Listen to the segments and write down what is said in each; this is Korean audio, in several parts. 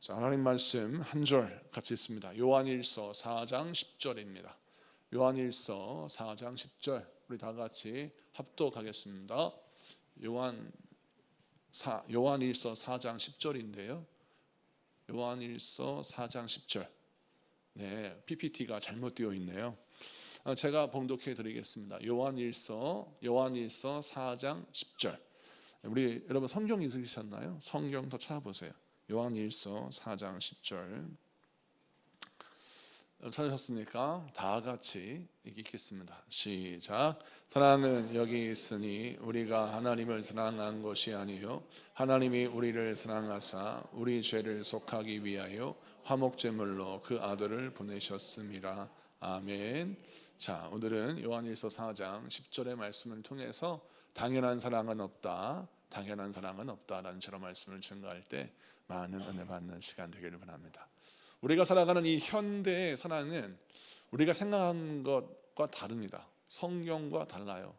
자, 하나님 말씀 한 절 같이 읽습니다. 요한일서 4장 10절입니다. 요한일서 4장 10절 우리 다 같이 합독하겠습니다. 요한일서 4장 10절인데요. 요한일서 4장 10절. 네, PPT가 잘못되어 있네요. 제가 봉독해 드리겠습니다. 요한일서 4장 10절. 우리 여러분 성경 읽으셨나요? 성경 더 찾아보세요. 요한일서 4장 10절 찾으셨습니까? 다 같이 읽겠습니다. 시작. 사랑은 여기 있으니 우리가 하나님을 사랑한 것이 아니요 하나님이 우리를 사랑하사 우리 죄를 속하기 위하여 화목제물로 그 아들을 보내셨습니다. 아멘. 자, 오늘은 요한일서 4장 10절의 말씀을 통해서 당연한 사랑은 없다, 당연한 사랑은 없다라는 저런 말씀을 증거할 때 많은 은혜 받는 시간 되기를 바랍니다. 우리가 살아가는 이 현대의 사랑은 우리가 생각한 것과 다릅니다. 성경과 달라요.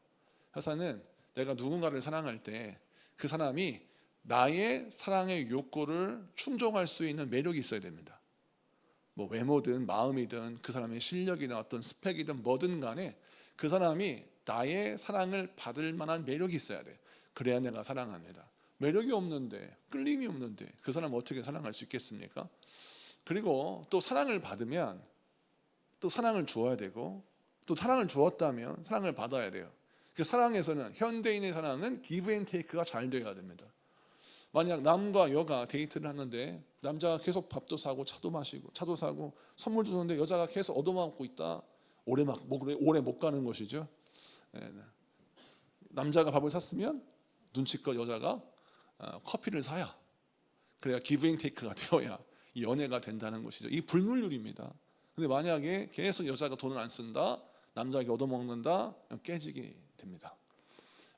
회사는 내가 누군가를 사랑할 때 그 사람이 나의 사랑의 욕구를 충족할 수 있는 매력이 있어야 됩니다. 뭐 외모든 마음이든 그 사람의 실력이나 어떤 스펙이든 뭐든 간에 그 사람이 나의 사랑을 받을 만한 매력이 있어야 돼요. 그래야 내가 사랑합니다. 매력이 없는데, 끌림이 없는데 그 사람 어떻게 사랑할 수 있겠습니까? 그리고 또 사랑을 받으면 또 사랑을 주어야 되고, 또 사랑을 주었다면 사랑을 받아야 돼요. 그 사랑에서는, 현대인의 사랑은 기브 앤 테이크가 잘 돼야 됩니다. 만약 남과 여가 데이트를 하는데 남자가 계속 밥도 사고 차도 마시고 차도 사고 선물 주는데 여자가 계속 얻어먹고 있다, 오래 못 가는 것이죠. 남자가 밥을 샀으면 눈치껏 여자가 커피를 사야, 그래야 기브 앤 테이크가 되어야 이 연애가 된다는 것이죠. 이 불문율입니다. 근데 만약에 계속 여자가 돈을 안 쓴다, 남자에게 얻어먹는다, 깨지게 됩니다.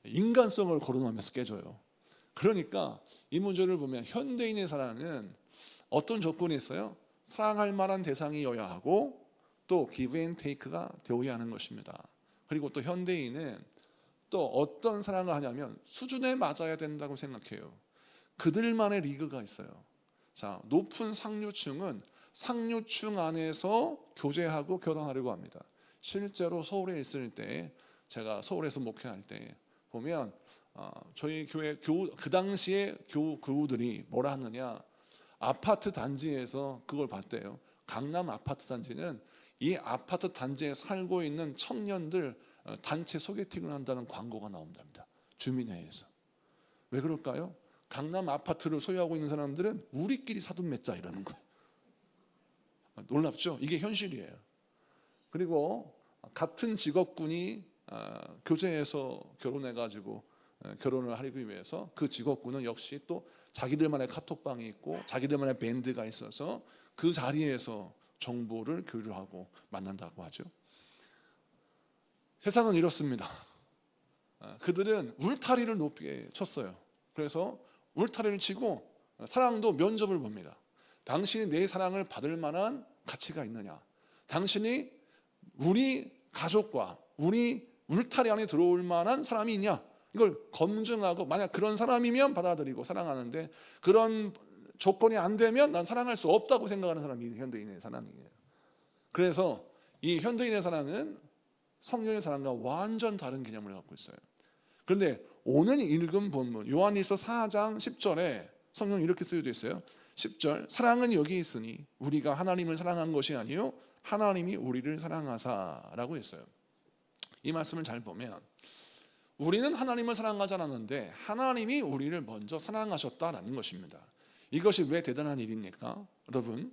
인간성을 거론하면서 깨져요. 그러니까 이 문제를 보면 현대인의 사랑은 어떤 조건이 있어요? 사랑할 만한 대상이어야 하고 또 기브 앤 테이크가 되어야 하는 것입니다. 그리고 또 현대인은 또 어떤 사랑을 하냐면 수준에 맞아야 된다고 생각해요. 그들만의 리그가 있어요. 자, 높은 상류층은 상류층 안에서 교제하고 결혼하려고 합니다. 실제로 서울에 있을 때, 제가 서울에서 목회할 때 보면 저희 교회 그 당시에 교우들이 뭐라 하느냐, 아파트 단지에서 그걸 봤대요. 강남 아파트 단지는 이 아파트 단지에 살고 있는 청년들 단체 소개팅을 한다는 광고가 나온답니다. 주민회에서. 왜 그럴까요? 강남 아파트를 소유하고 있는 사람들은 우리끼리 사돈 맺자 이러는 거예요. 놀랍죠? 이게 현실이에요. 그리고 같은 직업군이 교제해서 결혼해가지고 결혼을 하기 위해서 그 직업군은 역시 또 자기들만의 카톡방이 있고 자기들만의 밴드가 있어서 그 자리에서 정보를 교류하고 만난다고 하죠. 세상은 이렇습니다. 그들은 울타리를 높게 쳤어요. 그래서 울타리를 치고 사랑도 면접을 봅니다. 당신이 내 사랑을 받을 만한 가치가 있느냐, 당신이 우리 가족과 우리 울타리 안에 들어올 만한 사람이 있냐, 이걸 검증하고 만약 그런 사람이면 받아들이고 사랑하는데 그런 조건이 안 되면 난 사랑할 수 없다고 생각하는 사람이 현대인의 사랑이에요. 그래서 이 현대인의 사랑은 성경의 사랑과 완전 다른 개념을 갖고 있어요. 그런데 오늘 읽은 본문 요한일서 4장 10절에 성경은 이렇게 쓰여져 있어요. 10절, 사랑은 여기 있으니 우리가 하나님을 사랑한 것이 아니요 하나님이 우리를 사랑하사라고 했어요. 이 말씀을 잘 보면 우리는 하나님을 사랑하지 않았는데 하나님이 우리를 먼저 사랑하셨다라는 것입니다. 이것이 왜 대단한 일입니까? 여러분,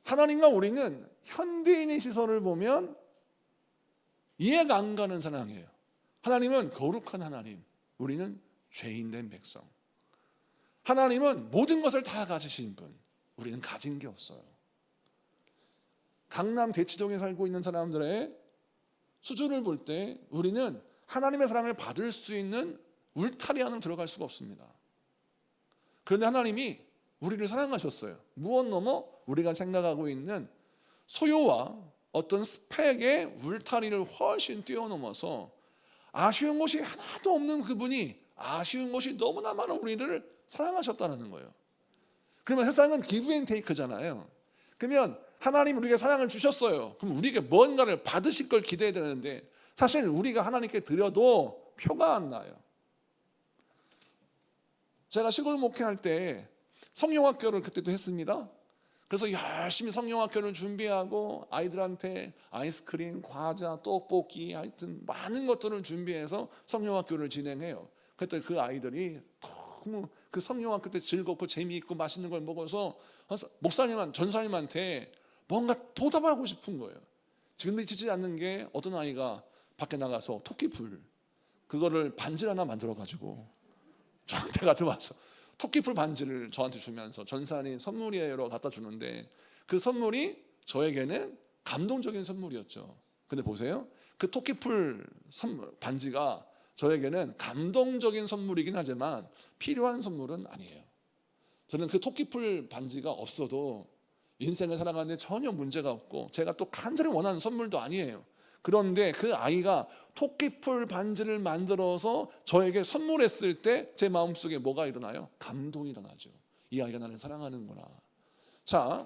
하나님과 우리는 현대인의 시선을 보면 이해가 안 가는 사랑이에요. 하나님은 거룩한 하나님, 우리는 죄인된 백성. 하나님은 모든 것을 다 가지신 분, 우리는 가진 게 없어요. 강남 대치동에 살고 있는 사람들의 수준을 볼 때 우리는 하나님의 사랑을 받을 수 있는 울타리 안으로 들어갈 수가 없습니다. 그런데 하나님이 우리를 사랑하셨어요. 무엇 넘어 우리가 생각하고 있는 소유와 어떤 스펙의 울타리를 훨씬 뛰어넘어서 아쉬운 것이 하나도 없는 그분이 아쉬운 것이 너무나 많은 우리를 사랑하셨다는 거예요. 그러면 세상은 기브 앤 테이크잖아요. 그러면 하나님 우리에게 사랑을 주셨어요. 그럼 우리에게 뭔가를 받으실 걸 기대해야 되는데 사실 우리가 하나님께 드려도 표가 안 나요. 제가 시골 목회할 때 성령학교를 그때도 했습니다. 그래서 열심히 성령학교를 준비하고 아이들한테 아이스크림, 과자, 떡볶이 하여튼 많은 것들을 준비해서 성령학교를 진행해요. 그때 그 아이들이 너무 그 성령학교 때 즐겁고 재미있고 맛있는 걸 먹어서 전사님한테 뭔가 보답하고 싶은 거예요. 지금도 잊히지 않는 게 어떤 아이가 밖에 나가서 토끼풀 그거를 반지를 하나 만들어 가지고 저한테 가져와서 토끼풀 반지를 저한테 주면서 전사님 선물이에요라고 갖다 주는데 그 선물이 저에게는 감동적인 선물이었죠. 근데 보세요, 그 토끼풀 반지가 저에게는 감동적인 선물이긴 하지만 필요한 선물은 아니에요. 저는 그 토끼풀 반지가 없어도 인생을 살아가는데 전혀 문제가 없고 제가 또 간절히 원하는 선물도 아니에요. 그런데 그 아이가 토끼풀 반지를 만들어서 저에게 선물했을 때 제 마음속에 뭐가 일어나요? 감동이 일어나죠. 이 아이가 나를 사랑하는구나. 자,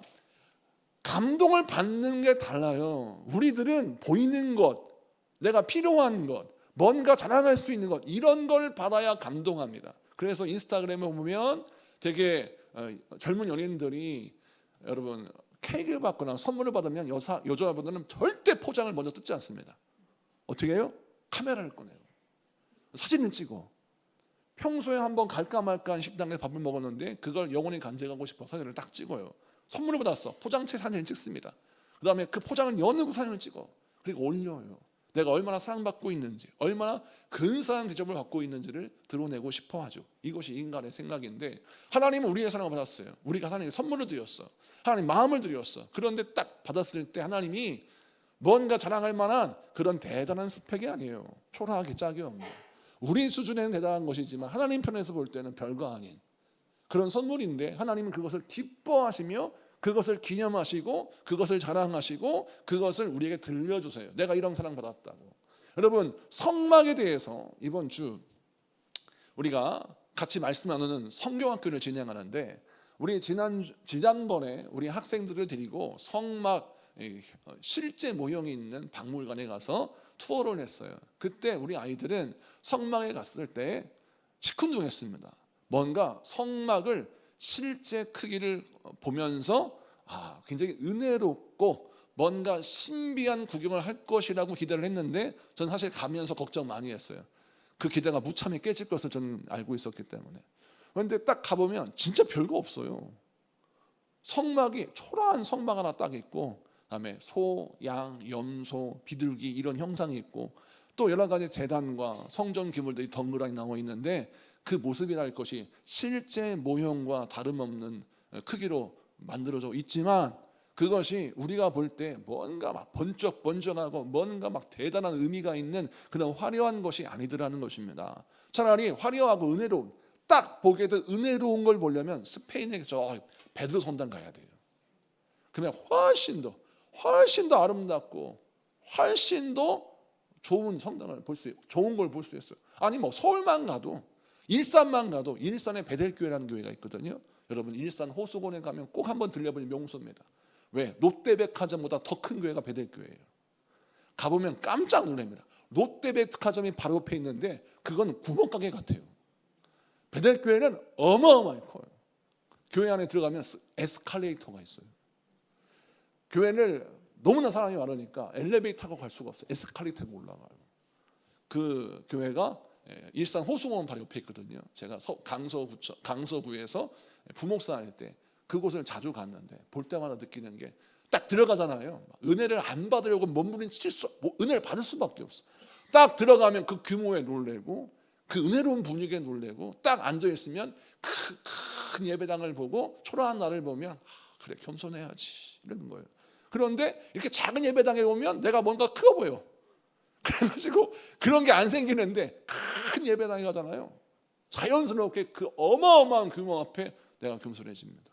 감동을 받는 게 달라요. 우리들은 보이는 것, 내가 필요한 것, 뭔가 자랑할 수 있는 것, 이런 걸 받아야 감동합니다. 그래서 인스타그램에 보면 되게 젊은 연예인들이 여러분 케이크를 받거나 선물을 받으면 여자분들은 절대 포장을 먼저 뜯지 않습니다. 어떻게 해요? 카메라를 꺼내요. 사진을 찍어. 평소에 한번 갈까 말까 한 식당에서 밥을 먹었는데 그걸 영원히 간직하고 싶어 사진을 딱 찍어요. 선물을 받았어. 포장채 사진을 찍습니다. 그 다음에 그 포장을 여는 사진을 찍어. 그리고 올려요. 내가 얼마나 사랑받고 있는지, 얼마나 근사한 대접을 받고 있는지를 드러내고 싶어 하죠. 이것이 인간의 생각인데 하나님은 우리의 사랑을 받았어요. 우리가 하나님께 선물을 드렸어. 하나님 마음을 드렸어. 그런데 딱 받았을 때 하나님이 뭔가 자랑할 만한 그런 대단한 스펙이 아니에요. 초라하게 짝이 없는, 우리 수준에는 대단한 것이지만 하나님 편에서 볼 때는 별거 아닌 그런 선물인데 하나님은 그것을 기뻐하시며 그것을 기념하시고 그것을 자랑하시고 그것을 우리에게 들려주세요. 내가 이런 사랑 받았다고. 여러분, 성막에 대해서 이번 주 우리가 같이 말씀 나누는 성경학교를 진행하는데 우리 지난번에 우리 학생들을 데리고 성막 실제 모형이 있는 박물관에 가서 투어를 했어요. 그때 우리 아이들은 성막에 갔을 때 시큰둥했습니다. 뭔가 성막을 실제 크기를 보면서 굉장히 은혜롭고 뭔가 신비한 구경을 할 것이라고 기대를 했는데 전 사실 가면서 걱정 많이 했어요. 그 기대가 무참히 깨질 것을 저는 알고 있었기 때문에. 그런데 딱 가보면 진짜 별거 없어요. 성막이 초라한 성막 하나 딱 있고 그다음에 소, 양, 염소, 비둘기 이런 형상이 있고 또 여러 가지 제단과 성전 기물들이 덩그러니 나와 있는데 그 모습이랄 것이 실제 모형과 다름없는 크기로 만들어져 있지만 그것이 우리가 볼 때 뭔가 막 번쩍번쩍하고 뭔가 막 대단한 의미가 있는 그런 화려한 것이 아니더라는 것입니다. 차라리 화려하고 은혜로운, 딱 보기에도 은혜로운 걸 보려면 스페인에 저 베드로 성당 가야 돼요. 그러면 훨씬 더 아름답고 훨씬 더 좋은 성당을 좋은 걸 볼 수 있어요. 아니 뭐 서울만 가도, 일산만 가도, 일산에 베델교회라는 교회가 있거든요. 여러분 일산 호수공원에 가면 꼭 한번 들려보는 명소입니다. 왜? 롯데백화점보다 더 큰 교회가 베델교회예요. 가보면 깜짝 놀랍니다. 롯데백화점이 바로 옆에 있는데 그건 구멍가게 같아요. 베델교회는 어마어마하게 커요. 교회 안에 들어가면 에스컬레이터가 있어요. 교회를 너무나 사람이 많으니까 엘리베이터 타고 갈 수가 없어요. 에스컬레이터 타고 올라가요. 그 교회가 일산 호수공원 바로 옆에 있거든요. 제가 강서구에서 부목사 할 때 그곳을 자주 갔는데 볼 때마다 느끼는 게 딱 들어가잖아요. 은혜를 안 받으려고 몸부림칠 은혜를 받을 수밖에 없어. 딱 들어가면 그 규모에 놀래고 그 은혜로운 분위기에 놀래고 딱 앉아 있으면 큰 예배당을 보고 초라한 나를 보면 그래 겸손해야지 이러는 거예요. 그런데 이렇게 작은 예배당에 오면 내가 뭔가 커 보여. 그래가지고 그런 게 안 생기는데 큰 예배당에 가잖아요. 자연스럽게 그 어마어마한 규모 앞에 내가 겸손해집니다.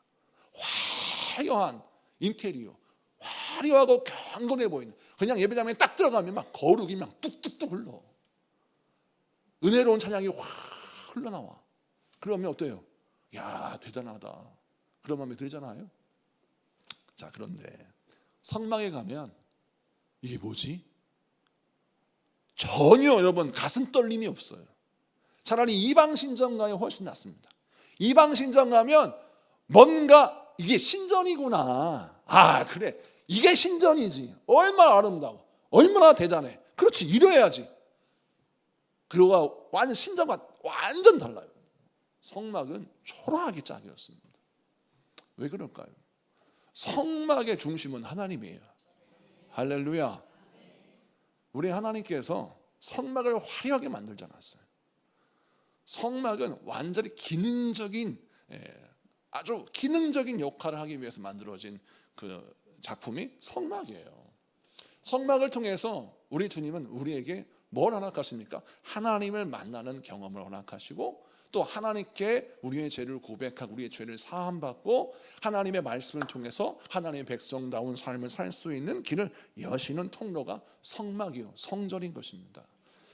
화려한 인테리어, 화려하고 경건해 보이는, 그냥 예배당에 딱 들어가면 막 거룩이 막 뚝뚝뚝 흘러. 은혜로운 찬양이 확 흘러나와. 그러면 어때요? 야 대단하다. 그런 마음이 들잖아요. 자, 그런데 성막에 가면 이게 뭐지? 전혀 여러분 가슴 떨림이 없어요. 차라리 이방 신전가에 훨씬 낫습니다. 이방 신전 가면 뭔가 이게 신전이구나. 아, 그래. 이게 신전이지. 얼마나 아름다워. 얼마나 대단해. 그렇지. 이래야지. 그리고 신전과 완전 달라요. 성막은 초라하게 짝이었습니다. 왜 그럴까요? 성막의 중심은 하나님이에요. 할렐루야. 우리 하나님께서 성막을 화려하게 만들지 않았어요. 성막은 완전히 기능적인, 아주 기능적인 역할을 하기 위해서 만들어진 그 작품이 성막이에요. 성막을 통해서 우리 주님은 우리에게 뭘 허락하십니까? 하나님을 만나는 경험을 허락하시고, 또 하나님께 우리의 죄를 고백하고 우리의 죄를 사함받고 하나님의 말씀을 통해서 하나님의 백성다운 삶을 살 수 있는 길을 여시는 통로가 성막이요, 성전인 것입니다.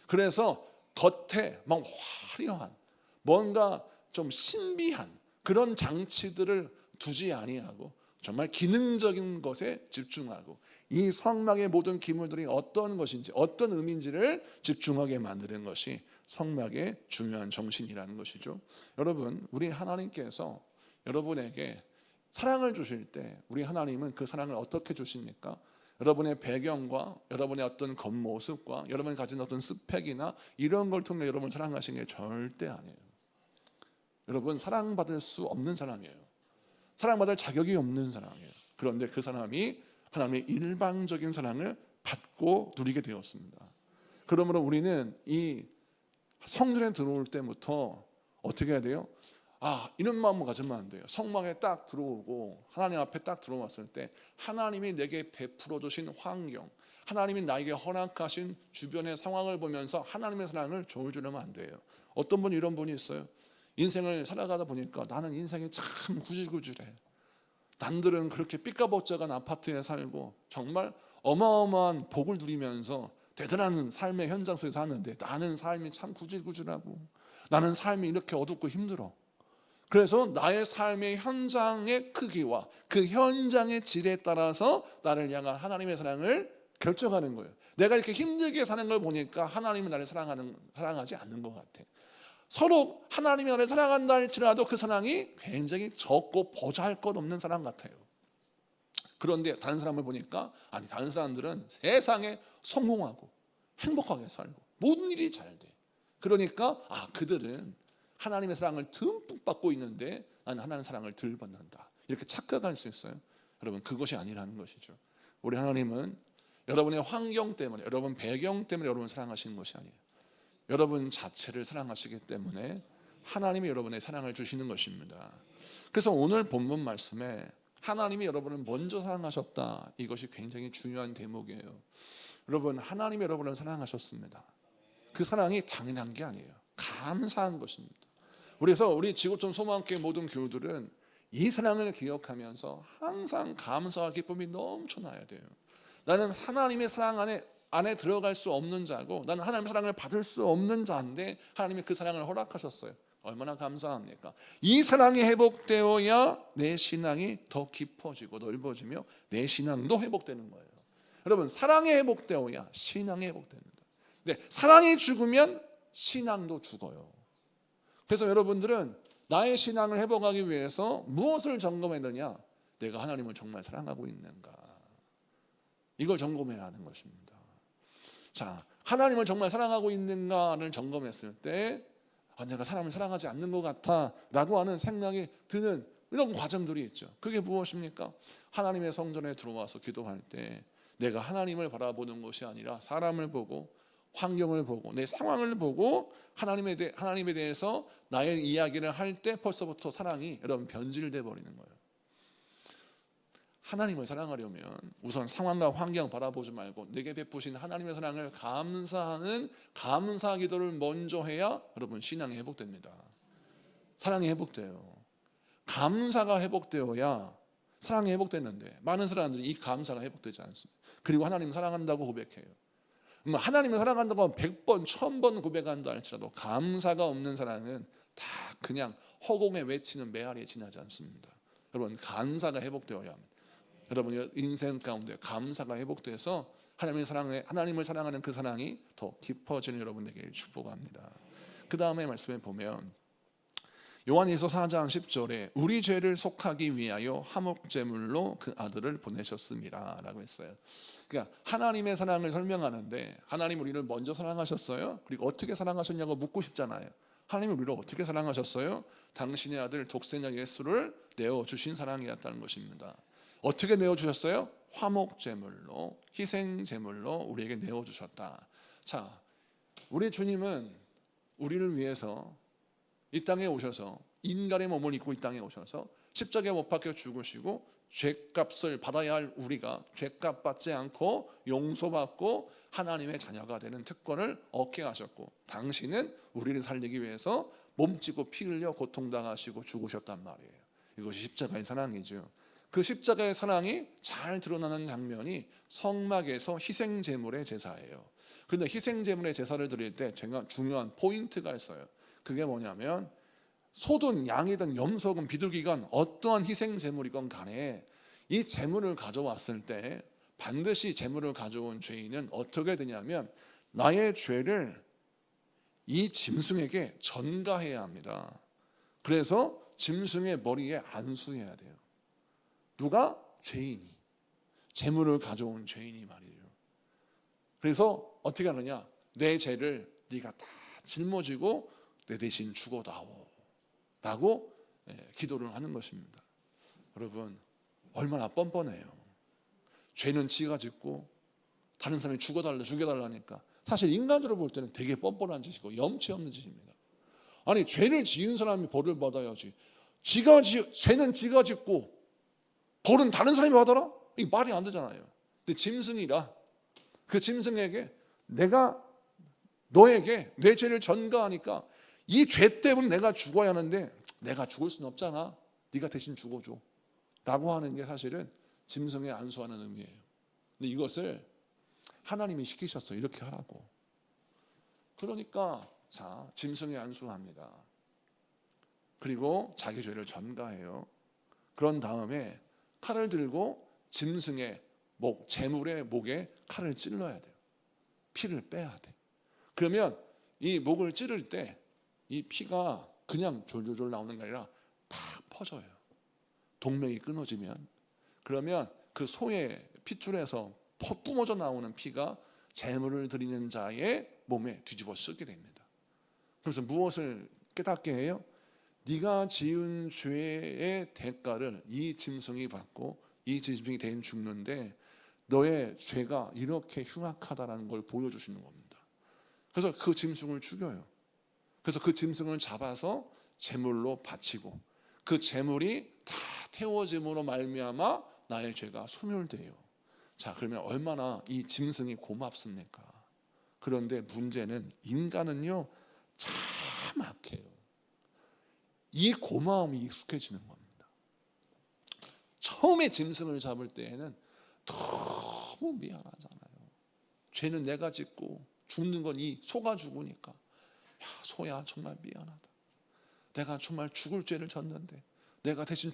그래서 겉에 막 화려한, 뭔가 좀 신비한 그런 장치들을 두지 아니하고 정말 기능적인 것에 집중하고 이 성막의 모든 기물들이 어떤 것인지, 어떤 의미인지를 집중하게 만드는 것이 성막의 중요한 정신이라는 것이죠. 여러분, 우리 하나님께서 여러분에게 사랑을 주실 때 우리 하나님은 그 사랑을 어떻게 주십니까? 여러분의 배경과 여러분의 어떤 겉모습과 여러분이 가진 어떤 스펙이나 이런 걸 통해 여러분 사랑하시는 게 절대 아니에요. 여러분, 사랑받을 수 없는 사람이에요. 사랑받을 자격이 없는 사람이에요. 그런데 그 사람이 하나님의 일방적인 사랑을 받고 누리게 되었습니다. 그러므로 우리는 이 성전에 들어올 때부터 어떻게 해야 돼요? 이런 마음을 가지면 안 돼요. 성막에 딱 들어오고 하나님 앞에 딱 들어왔을 때 하나님이 내게 베풀어 주신 환경, 하나님이 나에게 허락하신 주변의 상황을 보면서 하나님의 사랑을 조여주려면 안 돼요. 어떤 분이 이런 분이 있어요. 인생을 살아가다 보니까 나는 인생이 참 구질구질해. 남들은 그렇게 삐까번쩍한 아파트에 살고 정말 어마어마한 복을 누리면서 대단한 삶의 현장 속에 사는데 나는 삶이 참 구질구질하고 나는 삶이 이렇게 어둡고 힘들어. 그래서 나의 삶의 현장의 크기와 그 현장의 질에 따라서 나를 향한 하나님의 사랑을 결정하는 거예요. 내가 이렇게 힘들게 사는 걸 보니까 하나님은 나를 사랑하지 않는 것 같아. 서로 하나님이 나를 사랑한다 할지라도 그 사랑이 굉장히 적고 보잘것없는 사랑 같아요. 그런데 다른 사람을 보니까 다른 사람들은 세상에 성공하고 행복하게 살고 모든 일이 잘 돼. 그러니까 그들은 하나님의 사랑을 듬뿍 받고 있는데 나는 하나님의 사랑을 덜 받는다. 이렇게 착각할 수 있어요. 여러분, 그것이 아니라는 것이죠. 우리 하나님은 여러분의 환경 때문에, 여러분 배경 때문에 여러분을 사랑하시는 것이 아니에요. 여러분 자체를 사랑하시기 때문에 하나님이 여러분의 사랑을 주시는 것입니다. 그래서 오늘 본문 말씀에 하나님이 여러분을 먼저 사랑하셨다, 이것이 굉장히 중요한 대목이에요. 여러분, 하나님이 여러분을 사랑하셨습니다. 그 사랑이 당연한 게 아니에요. 감사한 것입니다. 그래서 우리 지구촌 소망교회 모든 교우들은 이 사랑을 기억하면서 항상 감사와 기쁨이 넘쳐나야 돼요. 나는 하나님의 사랑 안에 들어갈 수 없는 자고 나는 하나님의 사랑을 받을 수 없는 자인데 하나님이 그 사랑을 허락하셨어요. 얼마나 감사합니까? 이 사랑이 회복되어야 내 신앙이 더 깊어지고 넓어지며 내 신앙도 회복되는 거예요. 여러분, 사랑이 회복되어야 신앙이 회복됩니다. 근데 사랑이 죽으면 신앙도 죽어요. 그래서 여러분들은 나의 신앙을 회복하기 위해서 무엇을 점검해야 되냐? 내가 하나님을 정말 사랑하고 있는가? 이걸 점검해야 하는 것입니다. 자, 하나님을 정말 사랑하고 있는가를 점검했을 때 내가 사람을 사랑하지 않는 것 같아 라고 하는 생각이 드는 이런 과정들이 있죠. 그게 무엇입니까? 하나님의 성전에 들어와서 기도할 때 내가 하나님을 바라보는 것이 아니라 사람을 보고 환경을 보고 내 상황을 보고 하나님에 대해서 나의 이야기를 할 때 벌써부터 사랑이 여러분 변질돼 버리는 거예요. 하나님을 사랑하려면 우선 상황과 환경 바라보지 말고 내게 베푸신 하나님의 사랑을 감사하는 감사 기도를 먼저 해야 여러분 신앙이 회복됩니다. 사랑이 회복돼요. 감사가 회복되어야 사랑이 회복되는데 많은 사람들이 이 감사가 회복되지 않습니다. 그리고 하나님 사랑한다고 고백해요. 하나님을 사랑한다고 100번 1000번 고백한다 할지라도 감사가 없는 사랑은 다 그냥 허공에 외치는 메아리에 지나지 않습니다. 여러분 감사가 회복되어야 합니다. 여러분 인생 가운데 감사가 회복돼서 하나님을 사랑하는 그 사랑이 더 깊어지는 여러분에게 축복합니다. 그 다음에 말씀에 보면 요한일서 4장 10절에 우리 죄를 속하기 위하여 화목제물로 그 아들을 보내셨습니다 라고 했어요. 그러니까 하나님의 사랑을 설명하는데 하나님 우리를 먼저 사랑하셨어요. 그리고 어떻게 사랑하셨냐고 묻고 싶잖아요. 하나님 우리를 어떻게 사랑하셨어요? 당신의 아들 독생자 예수를 내어주신 사랑이었다는 것입니다. 어떻게 내어주셨어요? 화목제물로, 희생제물로 우리에게 내어주셨다. 자, 우리 주님은 우리를 위해서 이 땅에 오셔서 인간의 몸을 입고 이 땅에 오셔서 십자가에 못 박혀 죽으시고 죄값을 받아야 할 우리가 죄값 받지 않고 용서받고 하나님의 자녀가 되는 특권을 얻게 하셨고, 당신은 우리를 살리기 위해서 몸찌고 피 흘려 고통당하시고 죽으셨단 말이에요. 이것이 십자가의 사랑이죠. 그 십자가의 사랑이 잘 드러나는 장면이 성막에서 희생제물의 제사예요. 그런데 희생제물의 제사를 드릴 때 제가 중요한 포인트가 있어요. 그게 뭐냐면 소든 양이든 염소든 비둘기건 어떠한 희생제물이건 간에 이 제물을 가져왔을 때 반드시 제물을 가져온 죄인은 어떻게 되냐면 나의 죄를 이 짐승에게 전가해야 합니다. 그래서 짐승의 머리에 안수해야 돼요. 누가? 죄인이, 제물을 가져온 죄인이 말이에요. 그래서 어떻게 하느냐, 내 죄를 네가 다 짊어지고 내 대신 죽어다오 라고 기도를 하는 것입니다. 여러분 얼마나 뻔뻔해요. 죄는 지가 짓고 다른 사람이 죽여달라니까 사실 인간적으로 볼 때는 되게 뻔뻔한 짓이고 염치 없는 짓입니다. 아니 죄를 지은 사람이 벌을 받아야지, 죄는 지가 짓고 벌은 다른 사람이 받아라? 이 말이 안 되잖아요. 근데 짐승이라 그 짐승에게 내가 너에게 내 죄를 전가하니까 이 죄 때문에 내가 죽어야 하는데 내가 죽을 수는 없잖아, 네가 대신 죽어줘 라고 하는 게 사실은 짐승에 안수하는 의미예요. 근데 이것을 하나님이 시키셨어요. 이렇게 하라고. 그러니까 자, 짐승에 안수합니다. 그리고 자기 죄를 전가해요. 그런 다음에 칼을 들고 짐승의 목, 제물의 목에 칼을 찔러야 돼요. 피를 빼야 돼. 그러면 이 목을 찌를 때 이 피가 그냥 졸졸졸 나오는 게 아니라 팍 퍼져요. 동맥이 끊어지면, 그러면 그 소의 핏줄에서 뿜어져 나오는 피가 제물을 드리는 자의 몸에 뒤집어 쓰게 됩니다. 그래서 무엇을 깨닫게 해요? 네가 지은 죄의 대가를 이 짐승이 받고 이 짐승이 대신 죽는데 너의 죄가 이렇게 흉악하다는 걸 보여주시는 겁니다. 그래서 그 짐승을 죽여요. 그래서 그 짐승을 잡아서 제물로 바치고 그 제물이 다 태워짐으로 말미암아 나의 죄가 소멸돼요. 자, 그러면 얼마나 이 짐승이 고맙습니까? 그런데 문제는 인간은요 참 악해요. 이 고마움이 익숙해지는 겁니다. 처음에 짐승을 잡을 때에는 너무 미안하잖아요. 죄는 내가 짓고 죽는 건 이 소가 죽으니까, 야 소야 정말 미안하다. 내가 정말 죽을 죄를 졌는데 내가 대신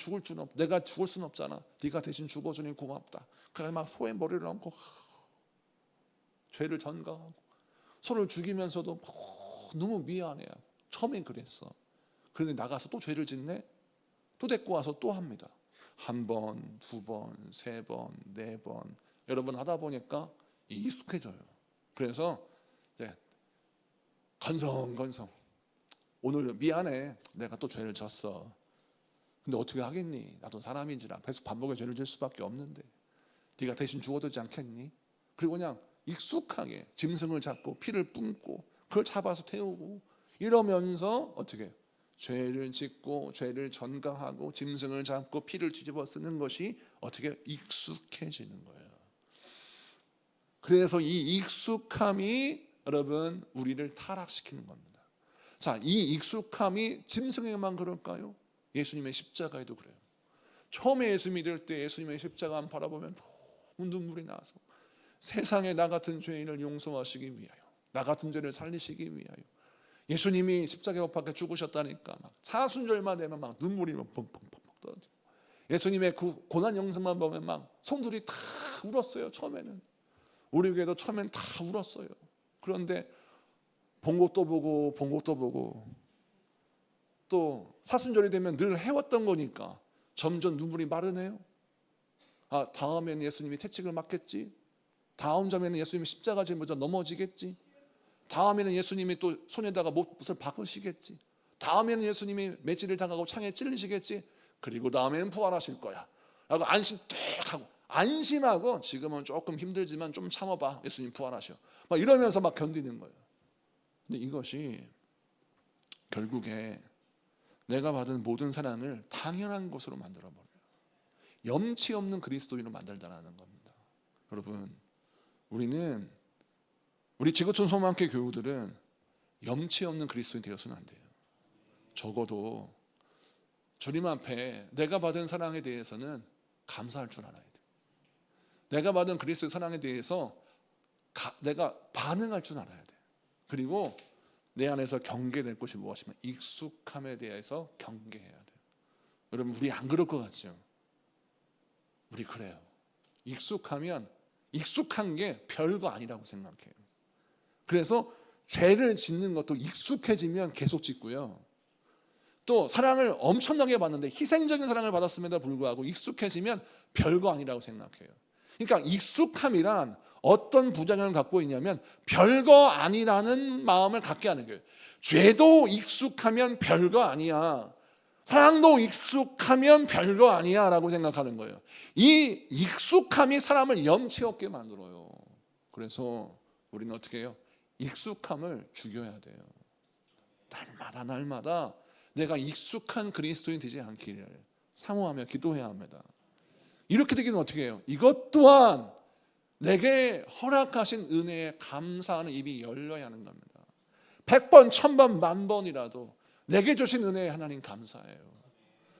내가 죽을 수는 없잖아. 네가 대신 죽어주니 고맙다. 그래 막 소의 머리를 얹고 죄를 전가하고 소를 죽이면서도 너무 미안해요. 처음엔 그랬어. 그런데 나가서 또 죄를 짓네. 또 데리고 와서 또 합니다. 한 번, 두 번, 세 번, 네 번, 여러 번 하다 보니까 익숙해져요. 그래서 건성건성 오늘 미안해, 내가 또 죄를 졌어. 근데 어떻게 하겠니? 나도 사람인지라 계속 반복해 죄를 질 수밖에 없는데 네가 대신 죽어되지 않겠니? 그리고 그냥 익숙하게 짐승을 잡고 피를 뿜고 그걸 잡아서 태우고 이러면서 어떻게 죄를 짓고 죄를 전가하고 짐승을 잡고 피를 뒤집어 쓰는 것이 어떻게 익숙해지는 거예요. 그래서 이 익숙함이 여러분 우리를 타락시키는 겁니다. 자, 이 익숙함이 짐승에게만 그럴까요? 예수님의 십자가에도 그래요. 처음에 예수 믿을 때 예수님의 십자가만 바라보면 너무 눈물이 나서 세상에 나 같은 죄인을 용서하시기 위하여, 나 같은 죄를 살리시기 위하여 예수님이 십자가에 못 박혀 죽으셨다니까 막 사순절만 되면 막 눈물이 막 펑펑펑 떨어져. 예수님의 그 고난 영상만 보면 막 성들이 다 울었어요. 처음에는 우리 교회도 처음엔 다 울었어요. 그런데 본 것도 보고 본 것도 보고 또 사순절이 되면 늘 해왔던 거니까 점점 눈물이 마르네요. 아, 다음에는 예수님이 채찍을 맞겠지. 다음 점에는 예수님이 십자가 지면서 넘어지겠지. 다음에는 예수님이 또 손에다가 못을 박으시겠지. 다음에는 예수님이 매질을 당하고 창에 찔리시겠지. 그리고 다음에는 부활하실 거야 라고 안심 뚝 하고, 안심하고 지금은 조금 힘들지만 좀 참아봐, 예수님 부활하셔, 막 이러면서 막 견디는 거예요. 근데 이것이 결국에 내가 받은 모든 사랑을 당연한 것으로 만들어버려요. 염치 없는 그리스도인으로 만들다라는 겁니다. 여러분, 우리 지구촌 소망교회 교우들은 염치 없는 그리스도인 되어서는 안 돼요. 적어도 주님 앞에 내가 받은 사랑에 대해서는 감사할 줄 알아야 돼요. 내가 받은 그리스도의 사랑에 대해서 내가 반응할 줄 알아야 돼요. 그리고 내 안에서 경계될 것이 무엇이면 익숙함에 대해서 경계해야 돼요. 여러분, 우리 안 그럴 것 같죠? 우리 그래요. 익숙하면 익숙한 게 별거 아니라고 생각해요. 그래서 죄를 짓는 것도 익숙해지면 계속 짓고요. 또 사랑을 엄청나게 받는데 희생적인 사랑을 받았음에도 불구하고 익숙해지면 별거 아니라고 생각해요. 그러니까 익숙함이란 어떤 부작용을 갖고 있냐면 별거 아니라는 마음을 갖게 하는 거예요. 죄도 익숙하면 별거 아니야, 사랑도 익숙하면 별거 아니야 라고 생각하는 거예요. 이 익숙함이 사람을 염치 없게 만들어요. 그래서 우리는 어떻게 해요? 익숙함을 죽여야 돼요. 날마다 내가 익숙한 그리스도인 되지 않기를 사모하며 기도해야 합니다. 이렇게 되기는 어떻게 해요? 이것 또한 내게 허락하신 은혜에 감사하는 입이 열려야 하는 겁니다. 100번, 1000번, 10,000번이라도 내게 주신 은혜에 하나님 감사해요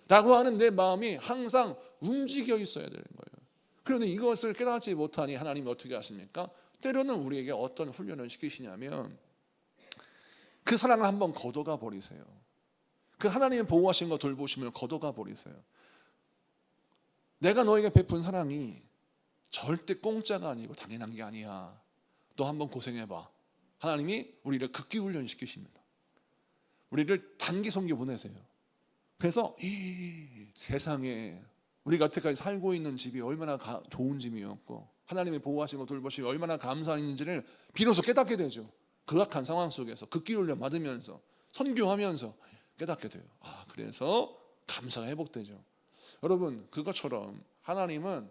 라고 하는 내 마음이 항상 움직여 있어야 되는 거예요. 그런데 이것을 깨닫지 못하니 하나님이 어떻게 하십니까? 때로는 우리에게 어떤 훈련을 시키시냐면 그 사랑을 한번 걷어가 버리세요. 그 하나님의 보호하신 거 돌보심을 걷어가 버리세요. 내가 너에게 베푼 사랑이 절대 공짜가 아니고 당연한 게 아니야. 너 한번 고생해봐. 하나님이 우리를 극기 훈련시키십니다. 우리를 단기 선교 보내세요. 그래서 세상에 우리가 여태까지 살고 있는 집이 얼마나 좋은 집이었고 하나님의 보호하신 거 돌보심이 얼마나 감사한지를 비로소 깨닫게 되죠. 극악한 상황 속에서 극기 훈련 받으면서 선교하면서 깨닫게 돼요. 그래서 감사가 회복되죠. 여러분, 그것처럼 하나님은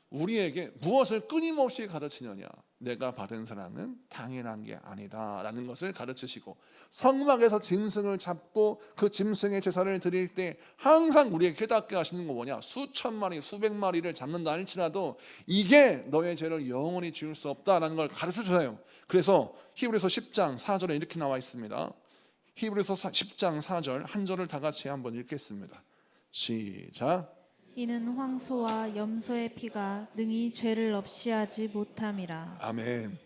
우리에게 무엇을 끊임없이 가르치느냐, 내가 받은 사랑은 당연한 게 아니다 라는 것을 가르치시고, 성막에서 짐승을 잡고 그 짐승의 제사를 드릴 때 항상 우리에게 깨닫게 하시는 거 뭐냐, 수천 마리 수백 마리를 잡는다 할지라도 이게 너의 죄를 영원히 지울 수 없다라는 걸 가르쳐주세요. 그래서 히브리서 10장 4절에 이렇게 나와 있습니다. 히브리서 10장 4절 한 절을 다 같이 한번 읽겠습니다. 시작. 이는 황소와 염소의 피가 능히 죄를 없이 하지 못함이라. 아멘.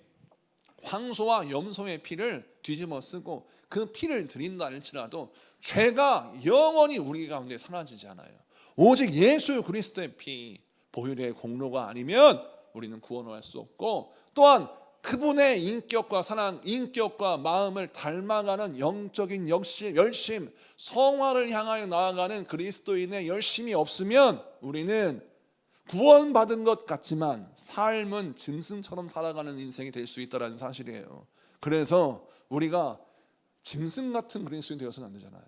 황소와 염소의 피를 뒤집어 쓰고 그 피를 드린다 할지라도 죄가 영원히 우리 가운데 사라지지 않아요. 오직 예수 그리스도의 피, 보혈의 공로가 아니면 우리는 구원을 할 수 없고, 또한 그분의 인격과 사랑, 인격과 마음을 닮아가는 영적인 열심, 성화를 향하여 나아가는 그리스도인의 열심이 없으면 우리는 구원받은 것 같지만 삶은 짐승처럼 살아가는 인생이 될 수 있다는 사실이에요. 그래서 우리가 짐승 같은 그리스도인 되어서는 안 되잖아요.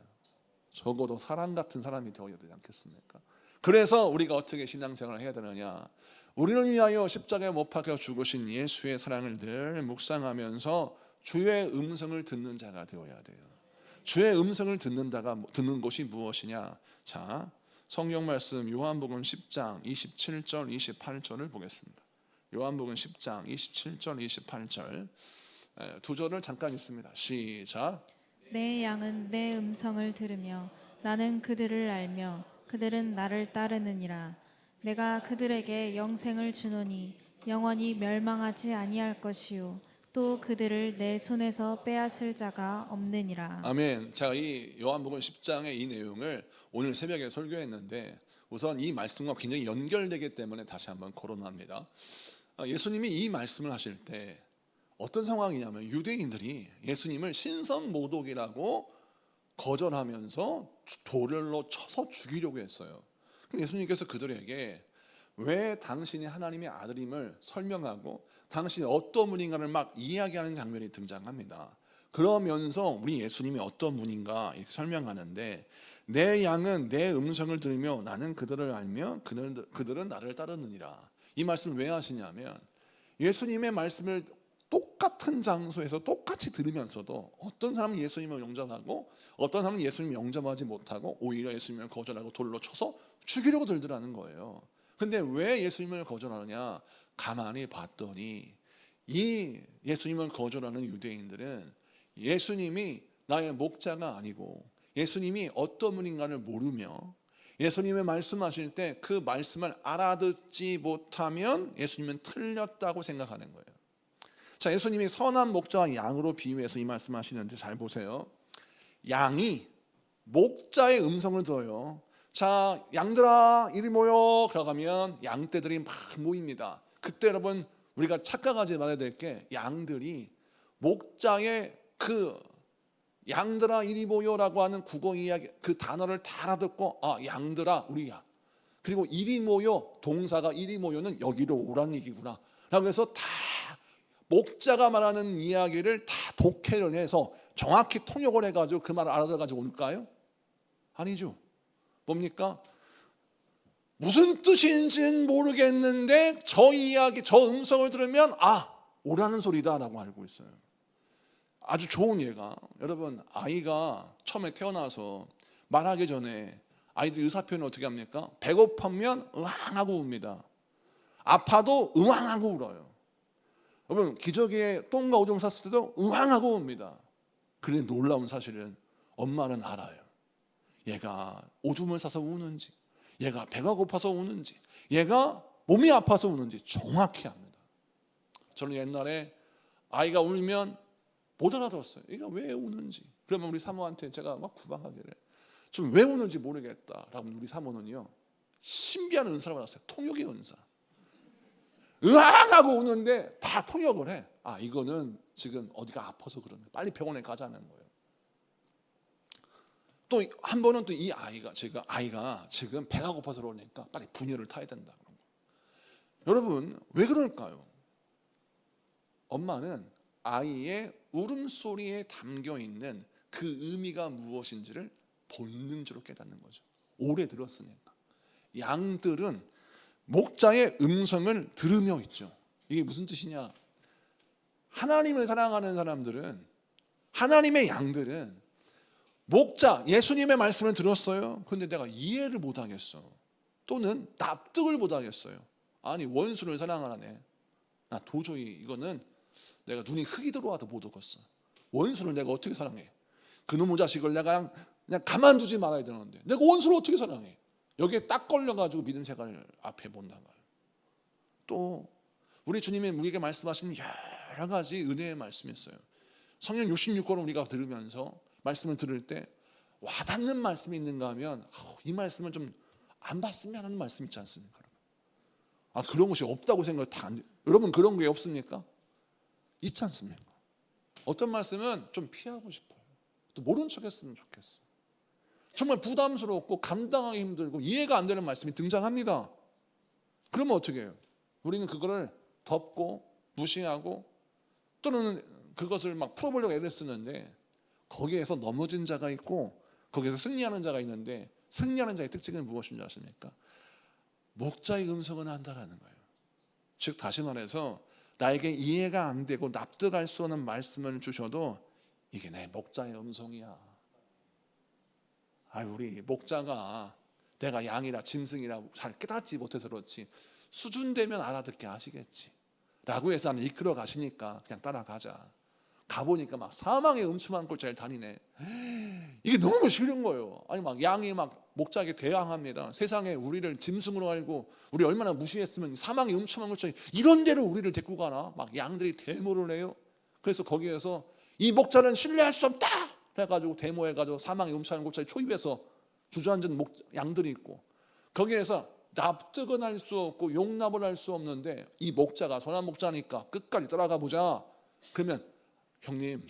적어도 사람 같은 사람이 되어야 되지 않겠습니까? 그래서 우리가 어떻게 신앙생활을 해야 되느냐, 우리를 위하여 십자가에 못 박혀 죽으신 예수의 사랑을 늘 묵상하면서 주의 음성을 듣는 자가 되어야 돼요. 주의 음성을 듣는 것이 무엇이냐? 자, 성경 말씀 요한복음 10장 27절 28절을 보겠습니다. 요한복음 10장 27절 28절 두 절을 잠깐 읽습니다. 시작. 내 양은 내 음성을 들으며 나는 그들을 알며 그들은 나를 따르느니라. 내가 그들에게 영생을 주노니 영원히 멸망하지 아니할 것이요 또 그들을 내 손에서 빼앗을 자가 없느니라. 아멘. 자, 이 요한복음 10장의 이 내용을 오늘 새벽에 설교했는데 우선 이 말씀과 굉장히 연결되기 때문에 다시 한번 거론합니다. 예수님이 이 말씀을 하실 때 어떤 상황이냐면 유대인들이 예수님을 신성모독이라고 거절하면서 돌로 쳐서 죽이려고 했어요. 예수님께서 그들에게 왜 당신이 하나님의 아들임을 설명하고 당신이 어떤 분인가를 막 이야기하는 장면이 등장합니다. 그러면서 우리 예수님이 어떤 분인가 이렇게 설명하는데, 내 양은 내 음성을 들으며 나는 그들을 알며 그들은 나를 따르느니라. 이 말씀을 왜 하시냐면 예수님의 말씀을 똑같은 장소에서 똑같이 들으면서도 어떤 사람은 예수님을 영접하고 어떤 사람은 예수님을 영접하지 못하고 오히려 예수님을 거절하고 돌로 쳐서 죽이려고 들더라는 거예요. 근데 왜 예수님을 거절하느냐? 가만히 봤더니 이 예수님을 거절하는 유대인들은 예수님이 나의 목자가 아니고 예수님이 어떤 분인가를 모르며 예수님의 말씀하실 때 그 말씀을 알아듣지 못하면 예수님은 틀렸다고 생각하는 거예요. 자, 예수님이 선한 목자와 양으로 비유해서 이 말씀하시는데 잘 보세요. 양이 목자의 음성을 들어요. 자, 양들아 이리 모여. 그러가면 양떼들이 막 모입니다. 그때 여러분 우리가 착각하지 말아야 될 게, 양들이 목자의 그 양들아 이리 모여라고 하는 국어 이야기 그 단어를 다 알아듣고 양들아 우리야. 그리고 이리 모여, 동사가 이리 모여는 여기로 오라는 얘기구나 라고 해서 다 목자가 말하는 이야기를 다 독해를 해서 정확히 통역을 해가지고 그 말을 알아들어가지고 올까요? 아니죠. 뭡니까? 무슨 뜻인지는 모르겠는데 저 이야기, 저 음성을 들으면 오라는 소리다 라고 알고 있어요. 아주 좋은 예가, 여러분 아이가 처음에 태어나서 말하기 전에 아이들 의사표현을 어떻게 합니까? 배고프면 으앙하고 웁니다. 아파도 으앙하고 울어요. 여러분 기저귀에 똥과 오줌 쌌을 때도 으앙하고 웁니다. 그런데 놀라운 사실은 엄마는 알아요. 얘가 오줌을 싸서 우는지, 얘가 배가 고파서 우는지, 얘가 몸이 아파서 우는지 정확히 압니다. 저는 옛날에 아이가 울면 못 알아들었어요. 얘가 왜 우는지. 그러면 우리 사모한테 제가 막 구박하기를, 좀 왜 우는지 모르겠다라고 우리 사모는요 신비한 은사를 받았어요. 통역의 은사. 으앙하고 우는데 다 통역을 해. 이거는 지금 어디가 아파서 그러네, 빨리 병원에 가자는 거예요. 또 한 번은 또 이 아이가 지금 배가 고파서 그러니까 빨리 분유를 타야 된다. 여러분 왜 그럴까요? 엄마는 아이의 울음소리에 담겨있는 그 의미가 무엇인지를 본능적으로 깨닫는 거죠. 오래 들었으니까. 양들은 목자의 음성을 들으며 있죠. 이게 무슨 뜻이냐? 하나님을 사랑하는 사람들은, 하나님의 양들은 목자 예수님의 말씀을 들었어요. 그런데 내가 이해를 못하겠어, 또는 납득을 못하겠어요. 아니 원수를 사랑하네, 나 도저히 이거는 내가 눈이 흙이 들어와도 못 오겠어. 원수를 내가 어떻게 사랑해? 그놈의 자식을 내가 그냥 가만두지 말아야 되는데 내가 원수를 어떻게 사랑해? 여기에 딱 걸려가지고 믿음 생활을 앞에 못 나가요. 또 우리 주님이 우리에게 말씀하시는 여러 가지 은혜의 말씀이 있어요. 성경 66권을 우리가 들으면서 말씀을 들을 때 와닿는 말씀이 있는가 하면 이 말씀은 좀 안 봤으면 하는 말씀 있지 않습니까? 그런 것이 없다고 생각 다 여러분 그런 게 없습니까? 있지 않습니까? 어떤 말씀은 좀 피하고 싶어요. 또 모른 척 했으면 좋겠어. 정말 부담스럽고 감당하기 힘들고 이해가 안 되는 말씀이 등장합니다. 그러면 어떻게 해요? 우리는 그거를 덮고 무시하고 또는 그것을 막 풀어보려고 애를 쓰는데, 거기에서 넘어진 자가 있고 거기에서 승리하는 자가 있는데, 승리하는 자의 특징은 무엇인지 아십니까? 목자의 음성은 한다라는 거예요. 즉 다시 말해서 나에게 이해가 안 되고 납득할 수 없는 말씀을 주셔도 이게 내 목자의 음성이야. 우리 목자가 내가 양이라 짐승이라 잘 깨닫지 못해서 그렇지 수준되면 알아듣게 하시겠지 라고 해서 나는 이끌어 가시니까 그냥 따라가자. 가보니까 막 사망의 음침한 골짜기를 다니네. 이게 너무 싫은 거예요. 막 양이 막 목자에게 대항합니다. 세상에 우리를 짐승으로 알고 우리 얼마나 무시했으면 사망의 음침한 골짜기 이런 데로 우리를 데리고 가나? 막 양들이 데모를 해요. 그래서 거기에서 이 목자는 신뢰할 수 없다 해가지고 데모해가지고 사망의 음침한 골짜기 초입해서 주저앉은 양들이 있고, 거기에서 납득은 할 수 없고 용납을 할 수 없는데 이 목자가 선한 목자니까 끝까지 따라가 보자. 그러면 형님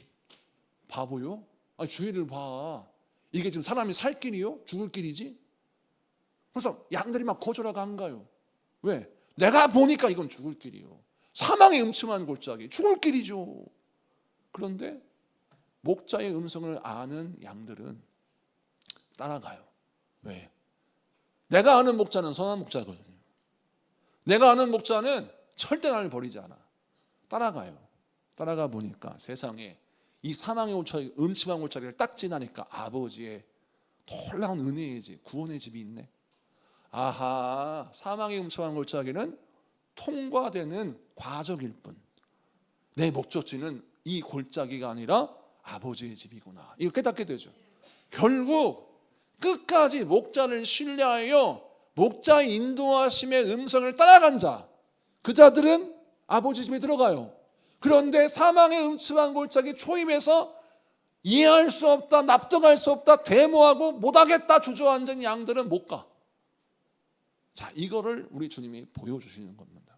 바보요? 아니 주위를 봐. 이게 지금 사람이 살 길이요? 죽을 길이지? 그래서 양들이 막 거절하고 안 가요. 왜? 내가 보니까 이건 죽을 길이요. 사망의 음침한 골짜기, 죽을 길이죠. 그런데 목자의 음성을 아는 양들은 따라가요. 왜? 내가 아는 목자는 선한 목자거든요. 내가 아는 목자는 절대 나를 버리지 않아. 따라가요. 따라가 보니까 세상에 이 사망의 골짜기, 음침한 골짜기를 딱 지나니까 아버지의 놀라운 은혜의 집, 구원의 집이 있네. 아하, 사망의 음침한 골짜기는 통과되는 과정일 뿐, 내 목적지는 이 골짜기가 아니라 아버지의 집이구나, 이걸 깨닫게 되죠. 결국 끝까지 목자를 신뢰하여 목자의 인도하심의 음성을 따라간 자, 그 자들은 아버지 집에 들어가요. 그런데 사망의 음침한 골짜기 초입에서 이해할 수 없다, 납득할 수 없다, 데모하고 못하겠다 주저앉은 양들은 못 가. 자, 이거를 우리 주님이 보여주시는 겁니다.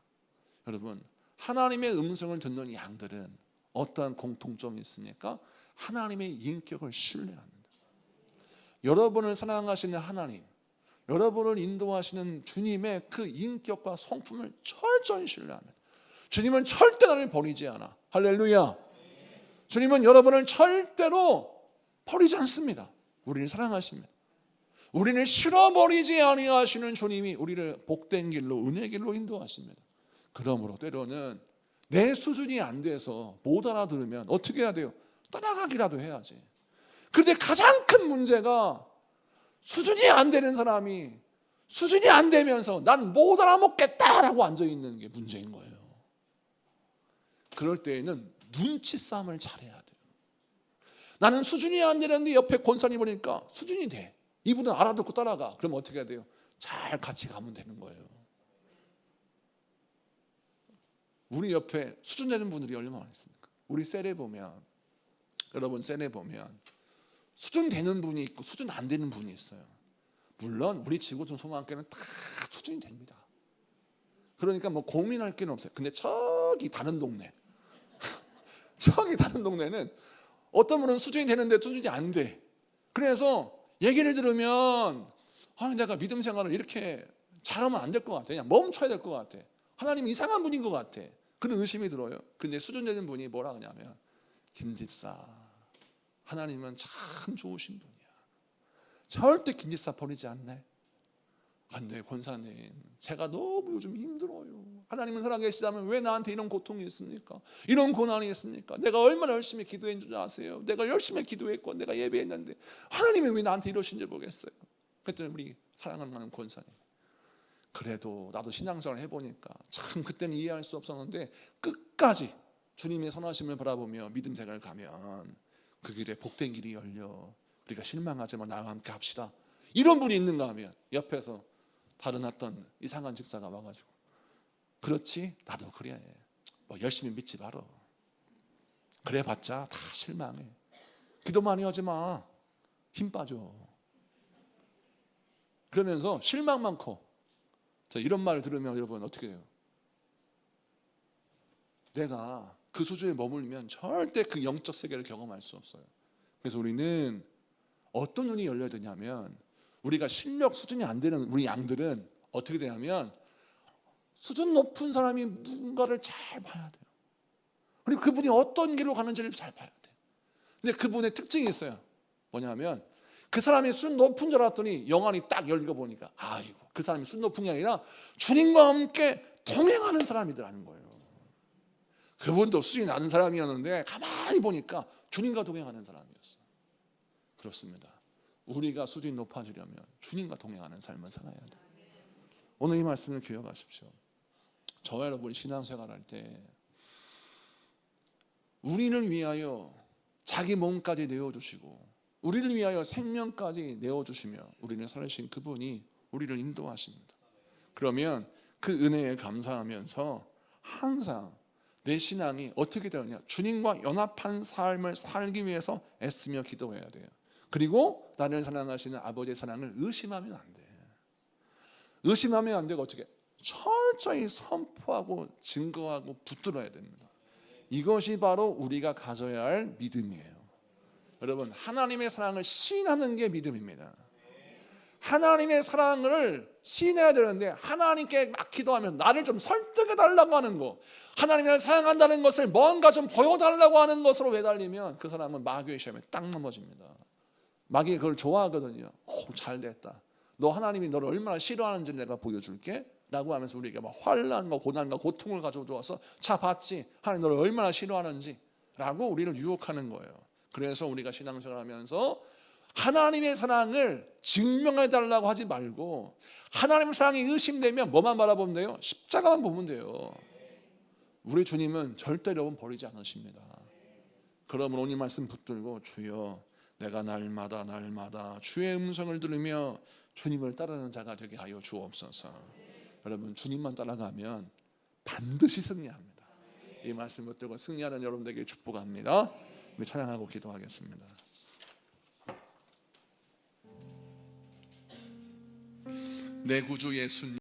여러분, 하나님의 음성을 듣는 양들은 어떠한 공통점이 있습니까? 하나님의 인격을 신뢰합니다. 여러분을 사랑하시는 하나님, 여러분을 인도하시는 주님의 그 인격과 성품을 철저히 신뢰합니다. 주님은 절대 나를 버리지 않아. 할렐루야. 주님은 여러분을 절대로 버리지 않습니다. 우리를 사랑하십니다. 우리를 실어버리지 아니하시는 주님이 우리를 복된 길로, 은혜 길로 인도하십니다. 그러므로 때로는 내 수준이 안 돼서 못 알아들으면 어떻게 해야 돼요? 떠나가기라도 해야지. 그런데 가장 큰 문제가 수준이 안 되는 사람이 수준이 안 되면서 난 못 알아먹겠다라고 앉아있는 게 문제인 거예요. 그럴 때에는 눈치 싸움을 잘해야 돼요. 나는 수준이 안 되는데 옆에 권사님 보니까 수준이 돼. 이분은 알아듣고 따라가. 그럼 어떻게 해야 돼요? 잘 같이 가면 되는 거예요. 우리 옆에 수준 되는 분들이 얼마나 있습니까? 우리 셀에 보면, 여러분 셀에 보면 수준 되는 분이 있고 수준 안 되는 분이 있어요. 물론 우리 지구촌 소망교회는 다 수준이 됩니다. 그러니까 뭐 고민할 게 없어요. 근데 저기 다른 동네 저기 다른 동네는 어떤 분은 수준이 되는데 수준이 안 돼. 그래서 얘기를 들으면 내가 믿음 생활을 이렇게 잘하면 안 될 것 같아. 그냥 멈춰야 될 것 같아. 하나님 이상한 분인 것 같아. 그런 의심이 들어요. 근데 수준 되는 분이 뭐라 하냐면, 김 집사, 하나님은 참 좋으신 분이야. 절대 김 집사 버리지 않네. 근데 권사님, 제가 너무 요즘 힘들어요. 하나님은 살아계시다면 왜 나한테 이런 고통이 있습니까? 이런 고난이 있습니까? 내가 얼마나 열심히 기도했는 줄 아세요? 내가 열심히 기도했고 내가 예배했는데 하나님이 왜 나한테 이러신지 모르겠어요. 그랬더니 우리 사랑하는 권사님, 그래도 나도 신앙생활 해보니까 참 그때는 이해할 수 없었는데 끝까지 주님의 선하심을 바라보며 믿음 생활을 가면 그 길에 복된 길이 열려. 우리가 실망하지만 나와 함께 합시다. 이런 분이 있는가 하면 옆에서 다른 어떤 이상한 집사가 와가지고, 그렇지 나도 그래, 뭐 열심히 믿지 말어. 그래봤자 다 실망해. 기도 많이 하지 마. 힘 빠져. 그러면서 실망만 커. 자, 이런 말을 들으면 여러분 어떻게 해요? 내가 그 수준에 머물면 절대 그 영적 세계를 경험할 수 없어요. 그래서 우리는 어떤 눈이 열려야 되냐면, 우리가 실력 수준이 안 되는 우리 양들은 어떻게 되냐면 수준 높은 사람이 누군가를 잘 봐야 돼요. 그리고 그분이 어떤 길로 가는지를 잘 봐야 돼요. 근데 그분의 특징이 있어요. 뭐냐면 그 사람이 수준 높은 줄 알았더니 영안이 딱 열리고 보니까 아이고, 그 사람이 수준 높은 게 아니라 주님과 함께 동행하는 사람이더라는 거예요. 그분도 수준이 낮은 사람이었는데 가만히 보니까 주님과 동행하는 사람이었어요. 그렇습니다. 우리가 수준이 높아지려면 주님과 동행하는 삶을 살아야 돼요. 오늘 이 말씀을 기억하십시오. 저와 여러분이 신앙생활할 때 우리를 위하여 자기 몸까지 내어주시고 우리를 위하여 생명까지 내어주시며 우리를 살리신 그분이 우리를 인도하십니다. 그러면 그 은혜에 감사하면서 항상 내 신앙이 어떻게 되느냐, 주님과 연합한 삶을 살기 위해서 애쓰며 기도해야 돼요. 그리고 나를 사랑하시는 아버지의 사랑을 의심하면 안 돼. 의심하면 안 되고 어떻게? 철저히 선포하고 증거하고 붙들어야 됩니다. 이것이 바로 우리가 가져야 할 믿음이에요. 여러분, 하나님의 사랑을 시인하는 게 믿음입니다. 하나님의 사랑을 시인해야 되는데 하나님께 막 기도하면 나를 좀 설득해 달라고 하는 거, 하나님을 사랑한다는 것을 뭔가 좀 보여달라고 하는 것으로 매달리면 그 사람은 마귀의 시험에 딱 넘어집니다. 마귀가 그걸 좋아하거든요. 오, 잘됐다. 너 하나님이 너를 얼마나 싫어하는지 내가 보여줄게 라고 하면서 우리에게 막 환난과 고난과 고통을 가져와서 자 봤지? 하나님 너를 얼마나 싫어하는지 라고 우리를 유혹하는 거예요. 그래서 우리가 신앙생활 하면서 하나님의 사랑을 증명해달라고 하지 말고 하나님의 사랑이 의심되면 뭐만 바라보면 돼요? 십자가만 보면 돼요. 우리 주님은 절대로 버리지 않으십니다. 그러면 오늘 말씀 붙들고 주여 내가 날마다 주의 음성을 들으며 주님을 따르는 자가 되게 하여 주옵소서. 여러분, 주님만 따라가면 반드시 승리합니다. 이 말씀 붙들고 승리하는 여러분들에게 축복합니다. 우리 찬양하고 기도하겠습니다. 내 구주 예수님,